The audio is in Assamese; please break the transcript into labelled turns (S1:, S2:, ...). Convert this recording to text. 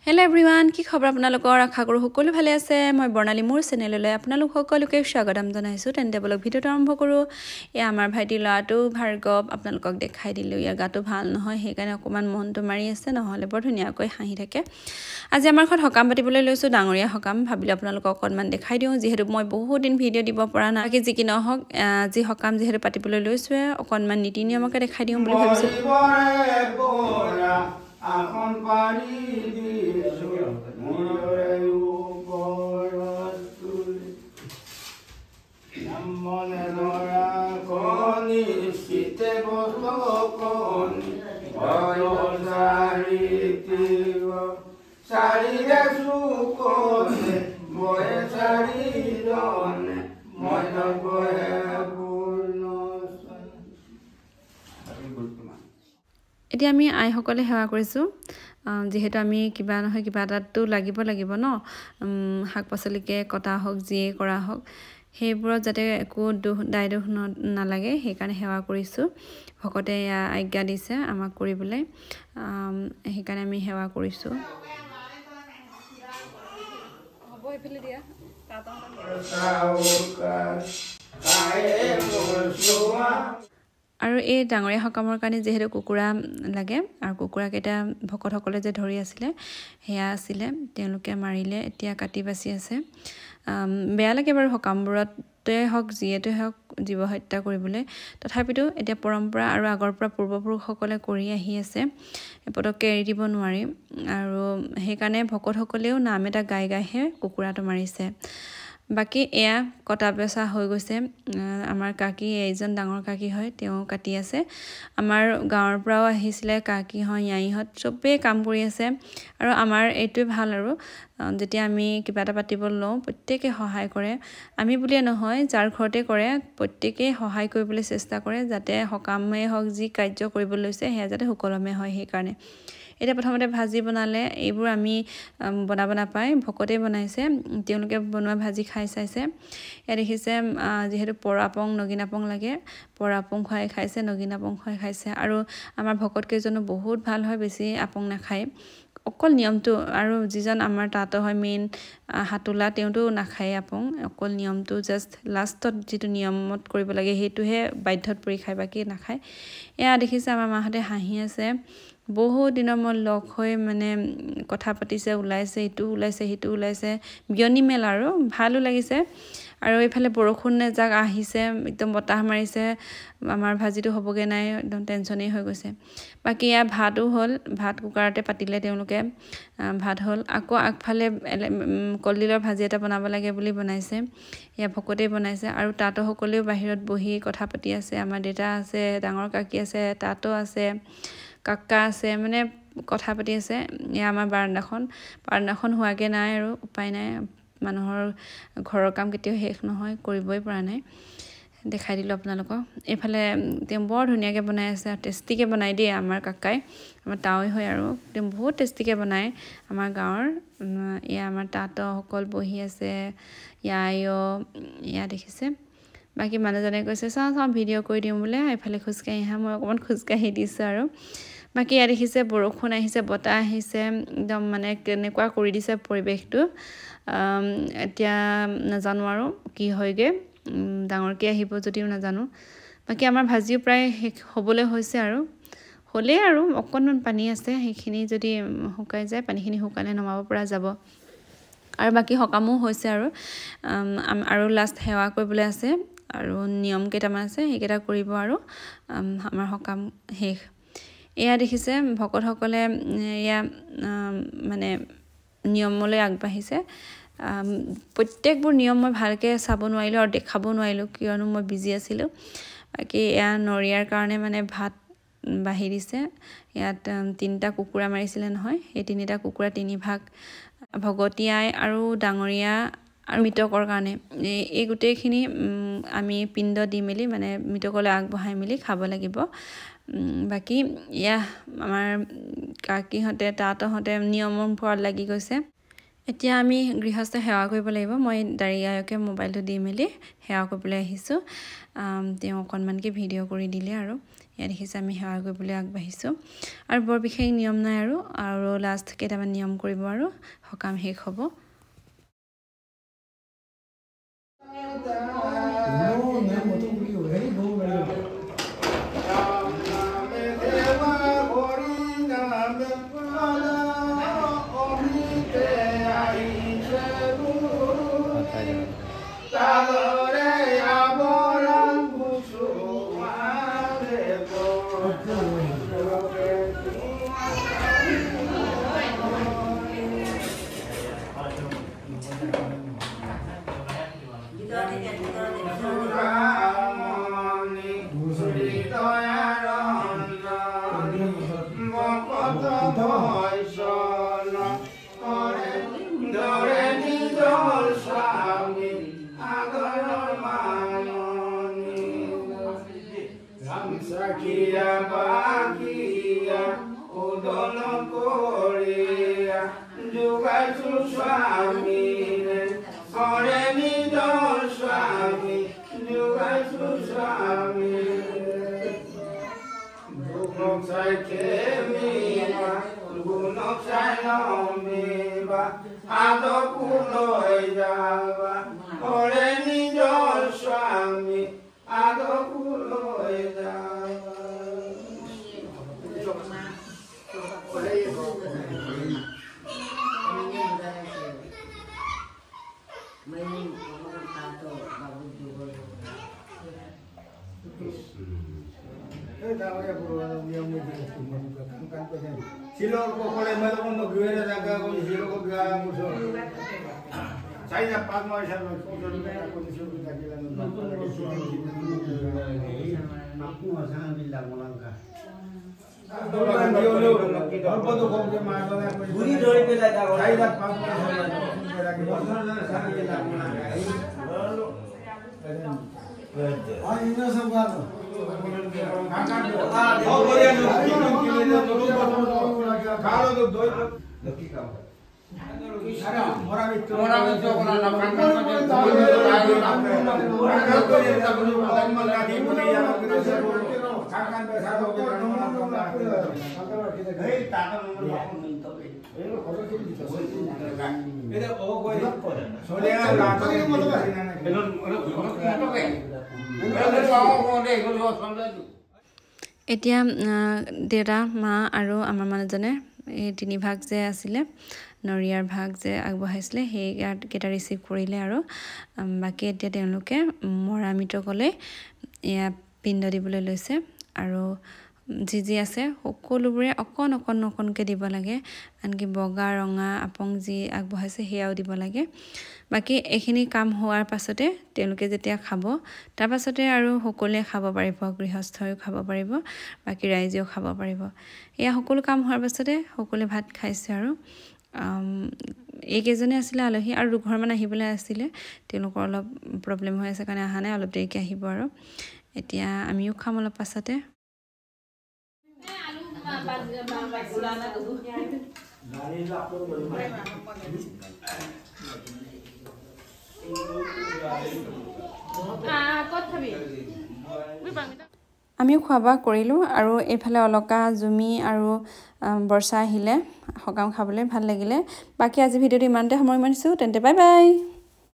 S1: Hello everyone, কি খবৰ আপোনালোকৰ আশা কৰো সকলো ভালে আছে মই বৰ্ণালী মোৰ চেনেললৈ আপোনালোক সকলোকে স্বাগতম জনাইছো তেন্তে বলক ভিডিওটো আৰম্ভ কৰো এ আমাৰ ভাইটি লৰাটো ভাৰ্গৱ আপোনালোকক দেখাই দিলো ইয়াৰ গাটো ভাল নহয় সেইকাৰণে অকমান মনটো মাৰি আছে নহলে বৰ ধুনীয়াকৈ হাঁহি থাকে আজি আমাৰ ঘৰত হকাম পাতিবলৈ লৈছো ডাঙৰীয়া হকাম ভাবিলে আপোনালোকক অকমান দেখাই দিও যেহেতু মই বহুত দিন ভিডিও দিব পৰা নাই কি যি কি নহক যি হকাম যেহেতু পাতিবলৈ লৈছো অকমান নীতি নিয়মকে দেখাই দিও বুলি ভাবিছো
S2: Akon pari disu mure uporastuli Namone nora koni site bosokoni Oyo saritiwa Sarida sukone Boye saridone Moya boye
S1: এতিয়া আমি আই সকলে সেৱা কৰিছো যেহেতু আমি কিবা নহয় কিবা এটাতো লাগিব ন শাক পাচলিকে কটা হওক জিয়ে কৰা হওক সেইবোৰত যাতে একো দায়দোষ নালাগে সেইকাৰণে সেৱা কৰিছো ভকতে আজ্ঞা দিছে আমাক কৰিবলৈ সেইকাৰণে আমি সেৱা কৰিছো হ'ব এফালে দিয়া আৰু এই ডাঙৰীয়া হকামৰ কাৰণে যেহেতু কুকুৰা লাগে আৰু কুকুৰা কেইটা ভকতসকলে যে ধৰি আছিল হেয়া আছিল তেওঁলোকে মাৰিলে এতিয়া কাটি বাছি আছে বেয়া লাগে বাৰু হকামবোৰতে হক জিয়েতে হক জীৱ হত্যা কৰিবলৈ তথাপিতো এতিয়া পৰম্পৰা আৰু আগৰ পৰা পূৰ্বপুৰুষসকলে কৰি আহি আছে পটককে এৰি দিব নোৱাৰি আৰু সেইকাৰণে ভকতসকলেও নাম এটা গাইহে কুকুৰাটো মাৰিছে বাকি এয়া কটা বেছা হৈ গৈছে আমাৰ কাকি এইজন ডাঙৰ কাকি হয় তেওঁ কাটি আছে আমাৰ গাঁৱৰ পৰাও আহিছিলে কাকি হয় ইয়াইহত চবে কাম কৰি আছে আৰু আমাৰ এইটোৱে ভাল আৰু যেতিয়া আমি কিবা এটা পাতিব লওঁ প্ৰত্যেককে সহায় কৰে আমি বুলিয়ে নহয় যাৰ ঘৰতে কৰে প্ৰত্যেককে সহায় কৰিবলৈ চেষ্টা কৰে যাতে হকামে হক যি কাৰ্য কৰিব লৈছে হেয়া যাতে সুকলমে হয় সেইকাৰণে এটা প্ৰথমতে ভাজি বনালে এইবোৰ আমি বনাব নাপায় ভকতে বনাইছে তেওঁলোকে বনোৱা ভাজি খাই চাইছে এ দেখিছে যেহেতু পৰাপং নগিনাপং লাগে পৰাপং খুৱাই খাইছে নগিনাপং খুৱাই খাইছে আৰু আমাৰ ভকত কেইজনো বহুত ভাল হয় বেছি আপং নাখায় অকল নিয়মটো আৰু যিজন আমাৰ তাত হয় মেইন হাতুলা তেওঁটো নাখায় আপং অকল নিয়মটো জাস্ট লাষ্টত যেটো নিয়মত কৰিব লাগে হেতুহে বাধ্যত পৰি খায় বাকি নাখায় এয়া দেখিছে আমাৰ মাহতে হাঁহি আছে বহুত দিনৰ মই লগ হৈ মানে কথা পাতিছে ওলাইছে ইটো ওলাইছে হিটো ওলাইছে বিয়নি মেল আৰু ভালো লাগিছে আৰু এইফালে বৰষুণ নেজাক আহিছে একদম বতাহ মাৰিছে আমাৰ ভাজিটো হ'বগে নাই একদম টেনচনেই হৈ গৈছে বাকি ইয়া ভাতও হ'ল ভাত কুকাৰতে পাতিলে তেওঁলোকে ভাত হ'ল আকৌ আগফালে কলডিলৰ ভাজি এটা বনাব লাগে বুলি বনাইছে ইয়া ভকতেই বনাইছে আৰু তাতো সকলেও বাহিৰত বহি কথা পাতি আছে আমাৰ দেতা আছে ডাঙৰ কাকি আছে তাতো আছে কাকা আছে মানে কথা পাতি আছে ইয়া আমাৰ বাৰান্দাখন হোৱাগে নাই আৰু উপায় নাই মানুহৰ ঘৰৰ কাম কেতিয়াও শেষ নহয় কৰিবই পৰা নাই দেখাই দিলো আপোনালোকক এফালে তেওঁ বৰ ধুনীয়াকে বনাই আছে টেষ্টিকে বনাই দিয়ে আমাৰ কাকাই আমাৰ তাৱৈ হয় আৰু তেওঁ বহুত টেষ্টিকে বনাই আমাৰ গাঁৱৰ ইয়া আমাৰ তাতো সকল বহি আছে ইয়া দেখিছে বাকি মানুহজনে কৈছে চাও ভিডিও কৰি দিম বোলে এফালে খুজকাই আহা মই অকমান খুজকাই দিছো আৰু বাকি ইয়া দেখিছে বৰষুণ আহিছে বতাহ আহিছে একদম মানে কেনেকুৱা কৰি দিছে পৰিবেশটো এতিয়া নাজানো আৰু কি হয়গে ডাঙৰকে আহিব যদিও নাজানো বাকি আমাৰ ভাজিও প্ৰায় হ'বলৈ হৈছে আৰু হলে আৰু অকনমান পানী আছে সেইখিনি যদি শুকাই যায় পানীখিনি শুকালে নমাব পৰা যাব আৰু বাকি হকামো হৈছে আৰু লাষ্ট সেৱা কৰিবলৈ আছে আৰু নিয়ম কেইটামান আছে সেইকেইটা কৰিব আৰু আমাৰ হকাম শেষ এয়া দেখিছে ভকতসকলে এয়া মানে নিয়মলৈ আগবাঢ়িছে প্ৰত্যেকবোৰ নিয়ম মই ভালকে চাব নোৱাৰিলো আৰু দেখাব নোৱাৰিলো কিয়নো মই বিজি আছিলো বাকি এয়া নৰিয়াৰ কাৰণে মানে ভাত বাঢ়ি দিছে ইয়াত তিনটা কুকুৰা মাৰিছিলে নহয় এই তিনিটা কুকুৰা তিনি ভাগ ভগতি আই আৰু ডাঙৰীয়া আৰু মৃতকৰ কাৰণে এই গোটেইখিনি আমি পিণ্ড দি মেলি মানে মৃতকলৈ আগবঢ়াই মেলি খাব লাগিব বাকি ইয়া আমাৰ কাকিহতে তাতহতে নিয়মৰ ওপৰত লাগি গৈছে এতিয়া আমি গৃহস্থ সেৱা কৰিব লাগিব মই দাৰিয়াকে মোবাইলটো দি মেলি সেৱা কৰিবলৈ আহিছোঁ তেওঁ অকণমানকৈ ভিডিঅ' কৰি দিলে আৰু ইয়াত দেখিছে আমি সেৱা কৰিবলৈ আগবাঢ়িছোঁ আৰু বৰ বিশেষ নিয়ম নাই আৰু লাষ্ট কেইটামান নিয়ম কৰিব আৰু সকাম শেষ হ'ব
S2: Sakia bakia udono korea juga susami ore ni do swami juga susami gunok sai kemiwa gunok sai lomba ado kuloi jawa ore ni do swami ado kuloi jawa Silor ko kole malon no guera daga ko silor ko ga muso China pag mo sa ko do na ko silor ko dagila no aku asan bilang ulang ka অল্প তো কম যে মাছ ধরে ঘুরি ধরে পেলা যাও চাইদা পাঁচ মাস হলো আর ইনো সব গালো ও বলিয়া খালো তো দই লকি খাও সারা মোরা মিত্র কোন না কাঙ্কাল করে লাঠি বলে যাবে কাঙ্কাল পয়সা তো এই টাকা নম্বর বাপন নিতে হবে এগুলো কত কি দিতে এটা ও কই সোনিয়া লাট মতো না
S1: এতিয়া দেউতা মা আৰু আমাৰ মানুহজনে এই তিনি ভাগ যে আছিলে নৰিয়াৰ ভাগ যে আগবঢ়াইছিলে সেই কেইটা ৰিচিভ কৰিলে আৰু বাকী এতিয়া তেওঁলোকে মৰামিতকলে এয়া পিণ্ড দিবলৈ লৈছে আৰু যি আছে সকলোবোৰে অকণকৈ দিব লাগে আনকি বগা ৰঙা আপং যি আগবঢ়াইছে সেয়াও দিব লাগে বাকী এইখিনি কাম হোৱাৰ পাছতে তেওঁলোকে যেতিয়া খাব তাৰ পাছতে আৰু সকলোৱে খাব পাৰিব গৃহস্থয়ো খাব পাৰিব বাকী ৰাইজেও খাব পাৰিব এয়া সকলো কাম হোৱাৰ পাছতে সকলোৱে ভাত খাইছে আৰু এইকেইজনে আছিলে আলহী আৰু দুঘৰমান আহিবলৈ আছিলে তেওঁলোকৰ অলপ প্ৰব্লেম হৈ আছে কাৰণে অহা নাই অলপ দেৰিকৈ আহিব আৰু এতিয়া আমিও খাম অলপ পাছতে আমিও খোৱা বোৱা কৰিলোঁ আৰু এইফালে অলকা জুমি আৰু বৰ্ষা আহিলে সকাম খাবলৈ ভাল লাগিলে বাকী আজি ভিডিঅ'টো ইমানতে সময় মাৰিছোঁ তেন্তে বাই বাই